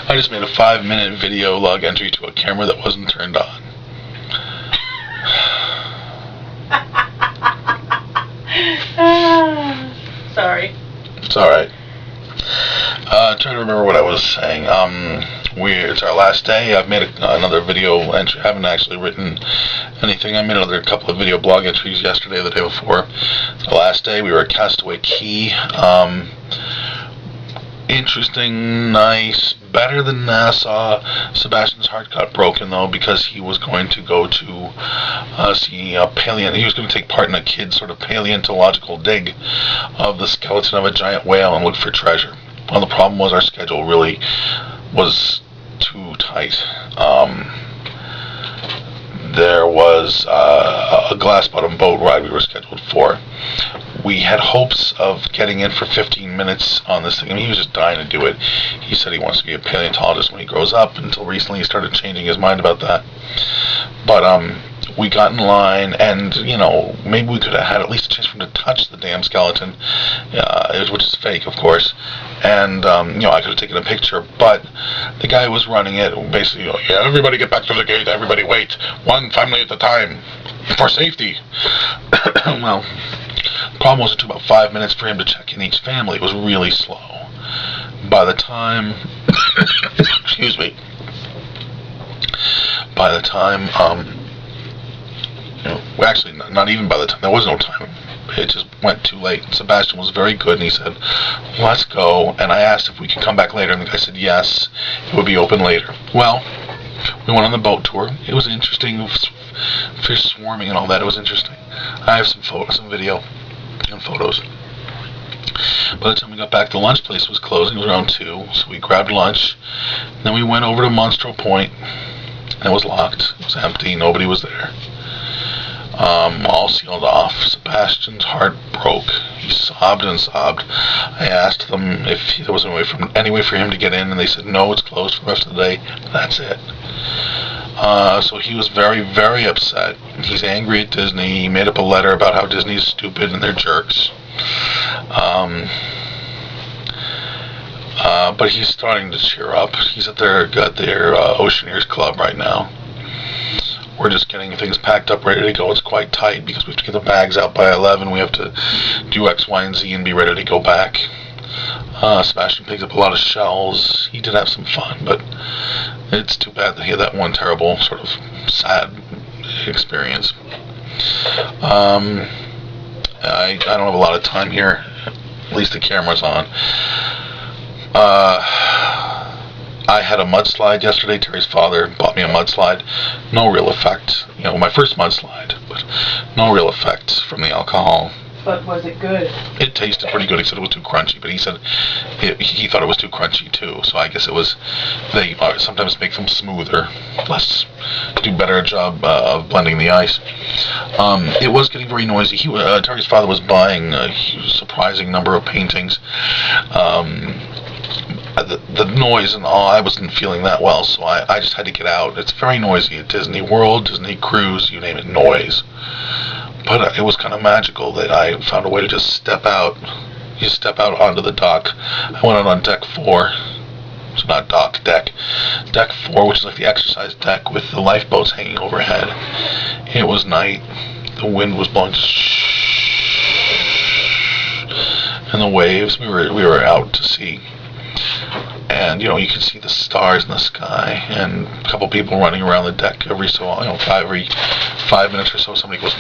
I just made a 5-minute video log entry to a camera that wasn't turned on. Sorry. It's alright. Trying to remember what I was saying. It's our last day. I've made another video entry. I haven't actually written anything. I made another couple of video blog entries yesterday, the day before. It's the last day. We were at Castaway Cay. Interesting, nice, better than Nassau. Sebastian's heart got broken though because he was going to go to see a he was going to take part in a kid's sort of paleontological dig of the skeleton of a giant whale and look for treasure. Well, the problem was our schedule really was too tight. There was a glass-bottom boat ride we were scheduled for. We had hopes of getting in for 15 minutes on this thing. I mean, he was just dying to do it. He said he wants to be a paleontologist when he grows up. Until recently, he started changing his mind about that. But we got in line, and maybe we could have had at least a chance for him to touch the damn skeleton, which is fake, of course. And I could have taken a picture, but the guy who was running it basically, yeah, everybody get back to the gate. Everybody wait. One family at a time for safety. Well. The problem was it took about 5 minutes for him to check in each family. It was really slow. By the time, excuse me, by the time, actually not even by the time, there was no time. It just went too late. Sebastian was very good, and he said, let's go. And I asked if we could come back later, and the guy said yes, it would be open later. Well, we went on the boat tour. It was interesting. Fish swarming and all that. It was interesting. I have some photos, some video and photos. By the time we got back, the lunch place was closing. It was around 2, so we grabbed lunch. Then we went over to Monstro Point, and it was locked. It was empty. Nobody was there. All sealed off. Sebastian's heart broke. He sobbed and sobbed. I asked them if there was any way for him to get in, and they said no, it's closed for the rest of the day. That's it. So he was very, very upset. He's angry at Disney. He made up a letter about how Disney is stupid and they're jerks. But he's starting to cheer up. He's at their Oceaneers Club right now. We're just getting things packed up, ready to go. It's quite tight because we have to get the bags out by 11. We have to do X, Y, and Z and be ready to go back. Sebastian picked up a lot of shells. He did have some fun, but it's too bad that he had that one terrible, sort of sad experience. I don't have a lot of time here. At least the camera's on. I had a mudslide yesterday. Terry's father bought me a mudslide. No real effect. My first mudslide, but no real effect from the alcohol. But was it good? It tasted pretty good. He said it was too crunchy, but he said he thought it was too crunchy too. So I guess it was. They sometimes make them smoother, do better job of blending the ice. It was getting very noisy. Terry's father was buying a surprising number of paintings. The noise and all, I wasn't feeling that well, so I just had to get out. It's very noisy at Disney World, Disney Cruise, you name it, noise. But it was kind of magical that I found a way to just step out. You step out onto the dock. I went out on deck 4. So not dock, deck. Deck 4, which is like the exercise deck with the lifeboats hanging overhead. It was night. The wind was blowing. And the waves. We were out to sea. And you could see the stars in the sky, and a couple people running around the deck every 5 minutes or so. Somebody goes